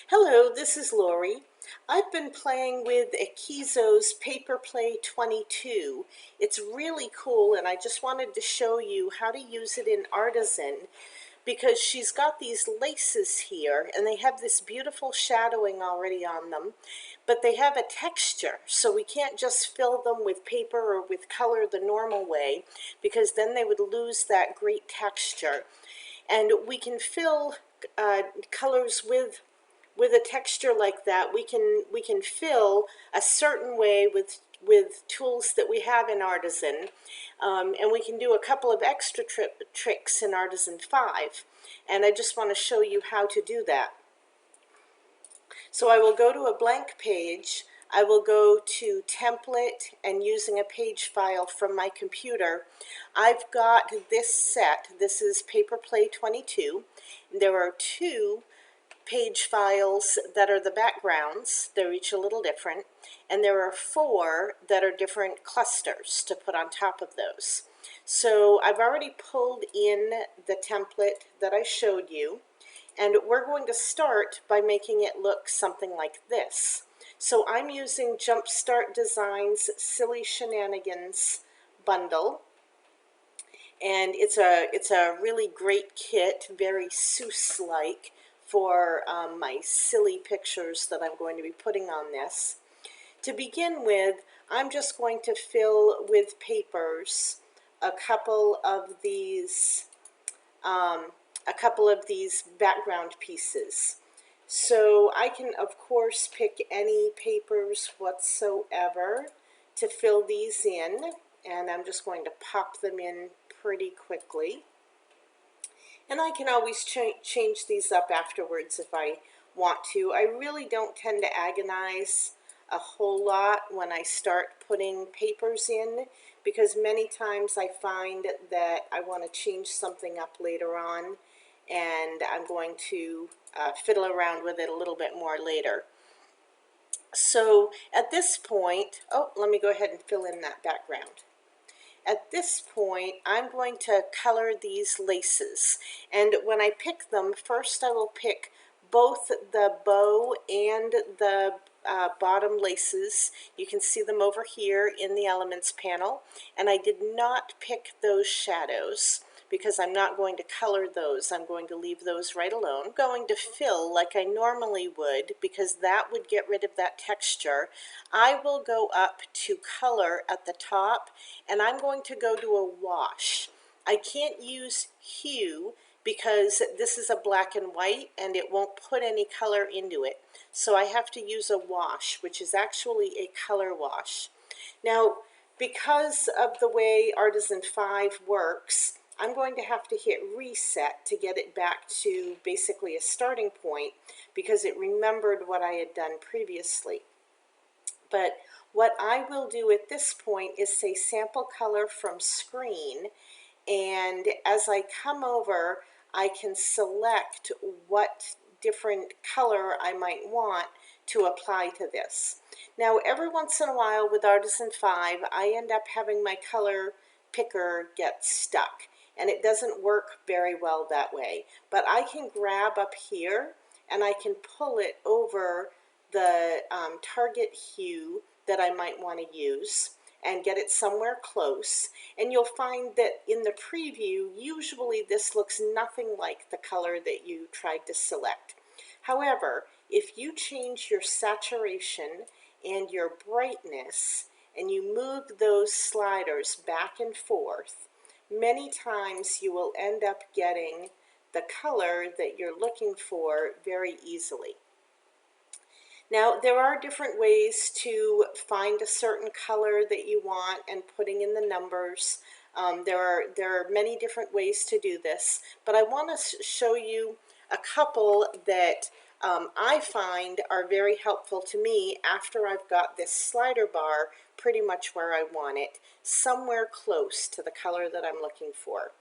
Hello, this is Lori. I've been playing with Akizo's Paper Play 22. It's really cool, and I just wanted to show you how to use it in Artisan because she's got these laces here and they have this beautiful shadowing already on them, but they have a texture, so we can't just fill them with paper or with color the normal way because then they would lose that great texture. And we can fill colors with a texture like that. We can fill a certain way with tools that we have in Artisan, and we can do a couple of extra tricks in Artisan 5, and I just want to show you how to do that. So I will go to a blank page. I will go to template, and using a page file from my computer, I've got this set. This is Paper Play 22. There are two page files that are the backgrounds. They're each a little different, and there are four that are different clusters to put on top of those. So I've already pulled in the template that I showed you, and we're going to start by making it look something like this. So I'm using Jumpstart Designs Silly Shenanigans bundle, and it's a really great kit, very Seuss-like, for my silly pictures that I'm going to be putting on this. To begin with, I'm just going to fill with papers a couple of these background pieces. So I can of course pick any papers whatsoever to fill these in, and I'm just going to pop them in pretty quickly. And I can always change these up afterwards if I want to. I really don't tend to agonize a whole lot when I start putting papers in, because many times I find that I want to change something up later on, and I'm going to fiddle around with it a little bit more later. So at this point, let me go ahead and fill in that background. At this point, I'm going to color these laces, and when I pick them, first I will pick both the bow and the bottom laces. You can see them over here in the Elements panel, and I did not pick those shadows because I'm not going to color those. I'm going to leave those right alone. I'm going to fill like I normally would because that would get rid of that texture. I will go up to color at the top, and I'm going to go to a wash. I can't use hue because this is a black and white and it won't put any color into it. So I have to use a wash, which is actually a color wash. Now, because of the way Artisan 5 works, I'm going to have to hit reset to get it back to basically a starting point because it remembered what I had done previously. But what I will do at this point is say sample color from screen, and as I come over, I can select what different color I might want to apply to this. Now, every once in a while with Artisan 5, I end up having my color picker get stuck, and it doesn't work very well that way. But I can grab up here and I can pull it over the target hue that I might want to use and get it somewhere close. And you'll find that in the preview, usually this looks nothing like the color that you tried to select. However, if you change your saturation and your brightness and you move those sliders back and forth, many times you will end up getting the color that you're looking for very easily. Now, there are different ways to find a certain color that you want and putting in the numbers. There are many different ways to do this, but I want to show you a couple that I find are very helpful to me after I've got this slider bar pretty much where I want it, somewhere close to the color that I'm looking for.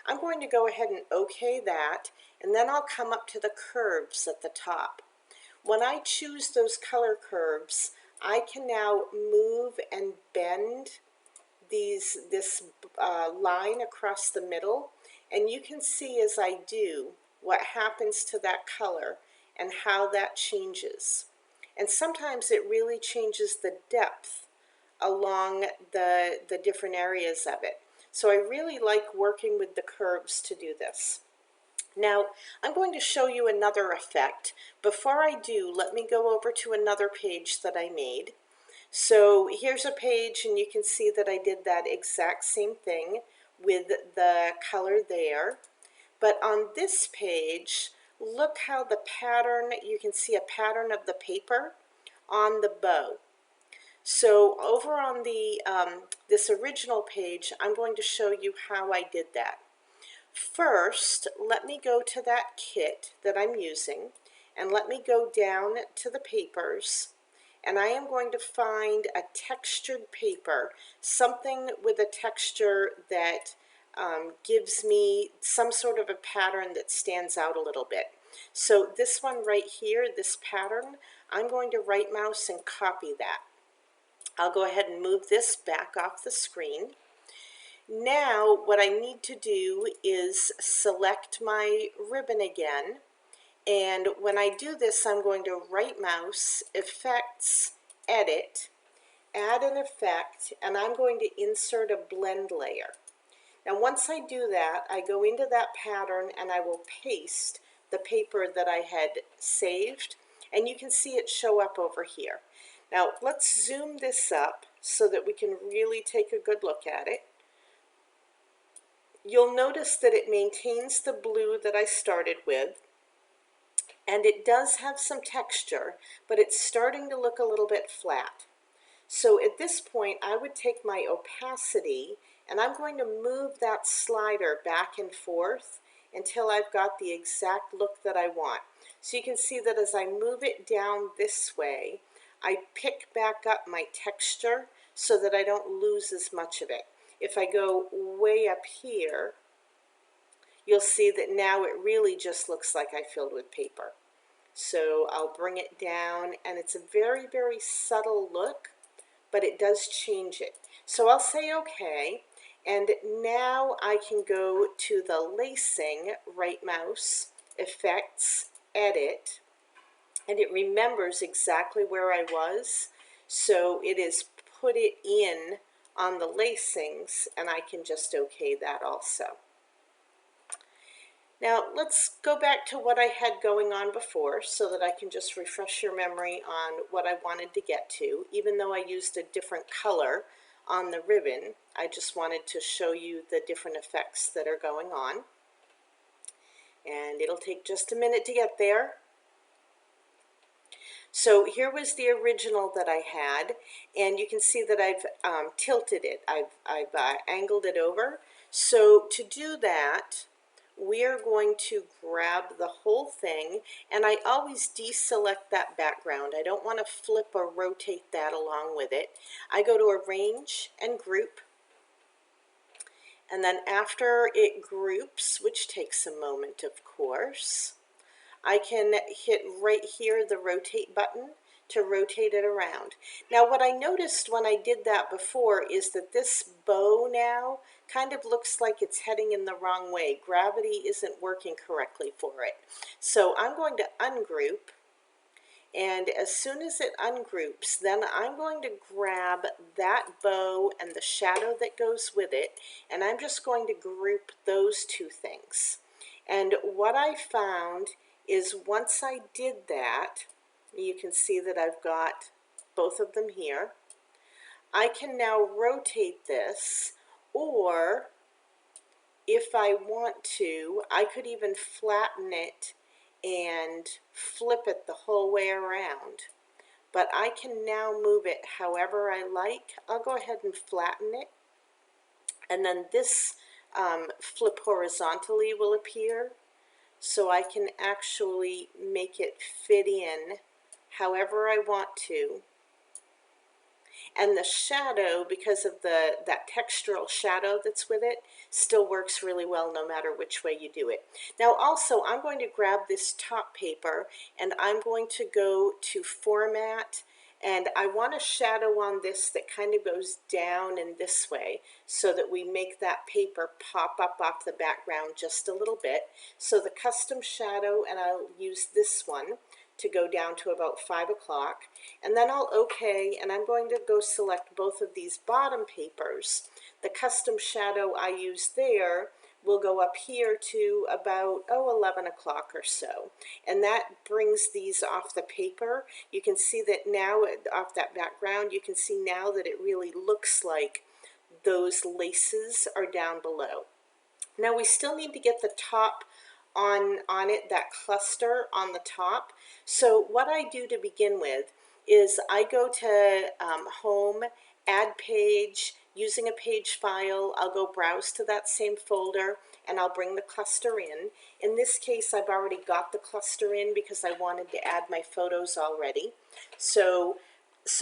I'm going to go ahead and OK that, and then I'll come up to the curves at the top. When I choose those color curves, I can now move and bend this line across the middle, and you can see as I do what happens to that color, and how that changes. And sometimes it really changes the depth along the different areas of it. So I really like working with the curves to do this. Now, I'm going to show you another effect. Before I do, let me go over to another page that I made. So here's a page, and you can see that I did that exact same thing with the color there. But on this page, look how the pattern, you can see a pattern of the paper on the bow. So over on the this original page, I'm going to show you how I did that. First, let me go to that kit that I'm using, and let me go down to the papers, and I am going to find a textured paper, something with a texture that gives me some sort of a pattern that stands out a little bit. So this one right here, this pattern, I'm going to right mouse and copy that. I'll go ahead and move this back off the screen. Now what I need to do is select my ribbon again, and when I do this I'm going to right mouse, Effects, Edit, add an effect, and I'm going to insert a blend layer. Now once I do that, I go into that pattern and I will paste the paper that I had saved, and you can see it show up over here. Now let's zoom this up so that we can really take a good look at it. You'll notice that it maintains the blue that I started with, and it does have some texture, but it's starting to look a little bit flat. So at this point, I would take my opacity, and I'm going to move that slider back and forth until I've got the exact look that I want. So you can see that as I move it down this way, I pick back up my texture so that I don't lose as much of it. If I go way up here, you'll see that now it really just looks like I filled with paper. So I'll bring it down, and it's a very, very subtle look, but it does change it. So I'll say OK, and now I can go to the lacing, right mouse, Effects, Edit, and it remembers exactly where I was. So it is put it in on the lacings, and I can just OK that also. Now let's go back to what I had going on before so that I can just refresh your memory on what I wanted to get to. Even though I used a different color on the ribbon, I just wanted to show you the different effects that are going on. And it'll take just a minute to get there. So here was the original that I had, and you can see that I've tilted it. I've angled it over. So to do that, we are going to grab the whole thing, and I always deselect that background. I don't want to flip or rotate that along with it. I go to Arrange and Group, and then after it groups, which takes a moment of course, I can hit right here the rotate button to rotate it around. Now what I noticed when I did that before is that this bow now kind of looks like it's heading in the wrong way. Gravity isn't working correctly for it. So I'm going to ungroup, and as soon as it ungroups, then I'm going to grab that bow and the shadow that goes with it, and I'm just going to group those two things. And what I found is once I did that, you can see that I've got both of them here. I can now rotate this, or if I want to, I could even flatten it and flip it the whole way around. But I can now move it however I like. I'll go ahead and flatten it, and then this flip horizontally will appear. So I can actually make it fit in however I want to. And the shadow, because of that textural shadow that's with it, still works really well no matter which way you do it. Now also, I'm going to grab this top paper, and I'm going to go to Format, and I want a shadow on this that kind of goes down in this way so that we make that paper pop up off the background just a little bit. So the custom shadow, and I'll use this one, to go down to about 5 o'clock. And then I'll OK, and I'm going to go select both of these bottom papers. The custom shadow I used there will go up here to about, 11 o'clock or so. And that brings these off the paper. You can see that now, off that background, you can see now that it really looks like those laces are down below. Now we still need to get the top on it, that cluster on the top. So what I do to begin with is I go to Home, Add Page, using a page file, I'll go browse to that same folder and I'll bring the cluster in. In this case, I've already got the cluster in because I wanted to add my photos already. So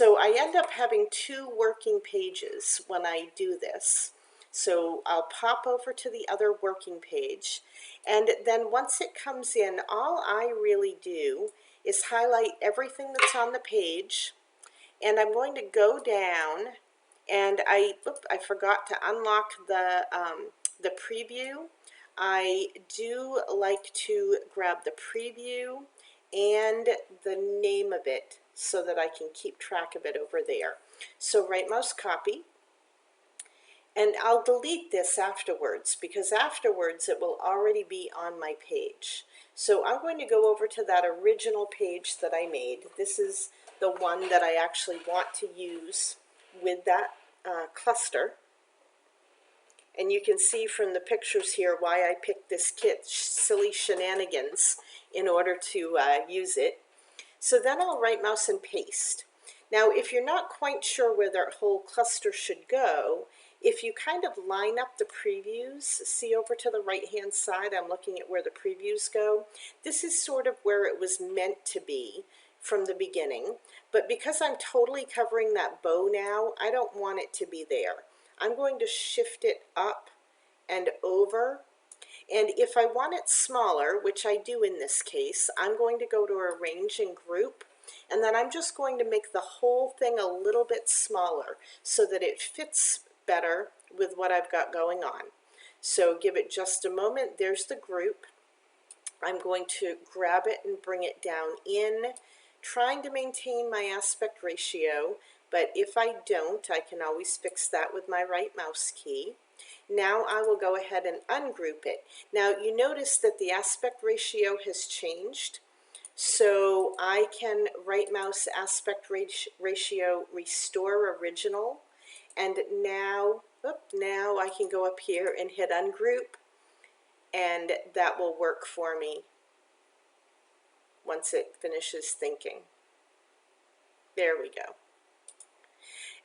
I end up having two working pages when I do this. So I'll pop over to the other working page, and then once it comes in, all I really do is highlight everything that's on the page, and I'm going to go down, and I forgot to unlock the preview. I do like to grab the preview and the name of it so that I can keep track of it over there. So right mouse copy, and I'll delete this afterwards because afterwards it will already be on my page. So I'm going to go over to that original page that I made. This is the one that I actually want to use with that cluster. And you can see from the pictures here why I picked this kit, Silly Shenanigans, in order to use it. So then I'll right mouse and paste. Now if you're not quite sure where that whole cluster should go, if you kind of line up the previews, see over to the right hand side, I'm looking at where the previews go. This is sort of where it was meant to be from the beginning, but because I'm totally covering that bow now, I don't want it to be there. I'm going to shift it up and over, and if I want it smaller, which I do in this case, I'm going to go to Arrange and Group, and then I'm just going to make the whole thing a little bit smaller so that it fits better with what I've got going on. So give it just a moment. There's the group. I'm going to grab it and bring it down in, trying to maintain my aspect ratio, but if I don't, I can always fix that with my right mouse key. Now I will go ahead and ungroup it. Now you notice that the aspect ratio has changed. So I can right mouse aspect ratio restore original, and now I can go up here and hit ungroup, and that will work for me once it finishes thinking. There we go.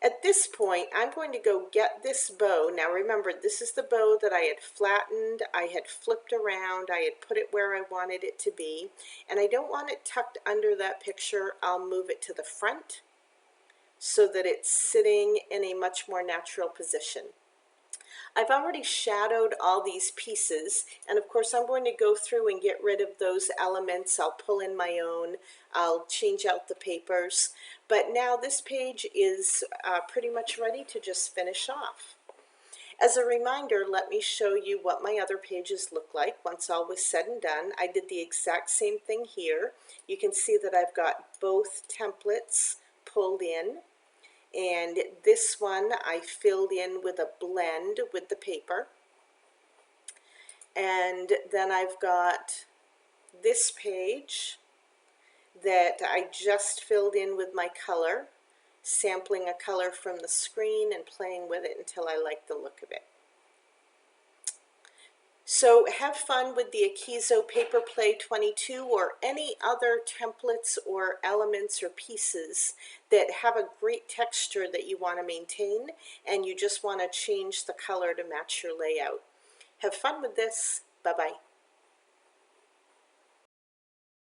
At this point, I'm going to go get this bow. Now remember, this is the bow that I had flattened, I had flipped around, I had put it where I wanted it to be, and I don't want it tucked under that picture. I'll move it to the front so that it's sitting in a much more natural position. I've already shadowed all these pieces, and of course I'm going to go through and get rid of those elements. I'll pull in my own, I'll change out the papers, but now this page is pretty much ready to just finish off. As a reminder, let me show you what my other pages look like once all was said and done. I did the exact same thing here. You can see that I've got both templates pulled in. And this one I filled in with a blend with the paper. And then I've got this page that I just filled in with my color, sampling a color from the screen and playing with it until I like the look of it. So have fun with the Akizo Paper Play 22 or any other templates or elements or pieces that have a great texture that you want to maintain and you just want to change the color to match your layout. Have fun with this. Bye-bye.